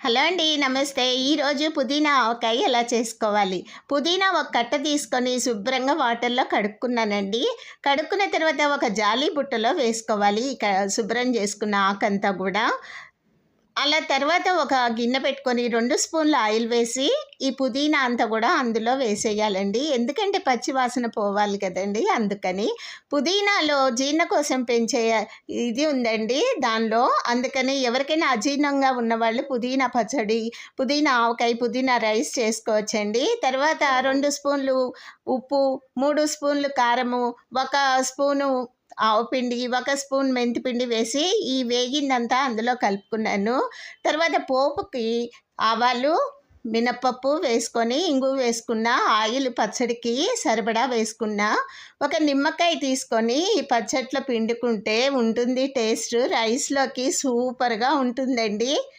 Hello అండి. నమస్తే. ఈరోజు పుదీనా ఆవకాయ ఎలా చేసుకోవాలి? పుదీనా ఒక కట్ట తీసుకొని శుభ్రంగా వాటర్‌లో కడుక్కున్నానండి. కడుక్కున్న తర్వాత ఒక జాలీ బుట్టలో వేసుకోవాలి. శుభ్రం చేసుకున్న ఆకంతా గూడా. అలా తర్వాత ఒక గిన్నె పెట్టుకొని 2 స్పూన్ల ఆయిల్ వేసి, ఈ పుదీనా అంతా గూడా అందులో వేసేయాలండి. ఎందుకంటే పచ్చి వాసన పోవాలి కదండీ! అందుకని. పుదీనాలో జీర్ణకోశం పెంచే ఇది ఉందండి దానిలో. అందుకని ఎవరికైనా అజీర్ణంగా ఉన్నవాళ్ళు పుదీనా పచ్చడి, పుదీనా ఆవకాయ, పుదీనా రైస్ చేసుకోవచ్చండి. తర్వాత 2 స్పూన్లు ఉప్పు, 3 స్పూన్లు కారము, ఒక స్పూను ఆవపిండి, ఒక స్పూన్ మెంతిపిండి వేసి ఈ వేగిందంతా అందులో కలుపుకున్నాను. తర్వాత పోపుకి ఆవాలు, మినపప్పు వేసుకొని, ఇంగువ వేసుకున్న, ఆయిల్ పచ్చడికి సరిపడా వేసుకున్న. ఒక నిమ్మకాయ తీసుకొని ఈ పచ్చట్లో పిండుకుంటే ఉంటుంది టేస్ట్. రైస్‌లోకి సూపర్‌గా ఉంటుందండి.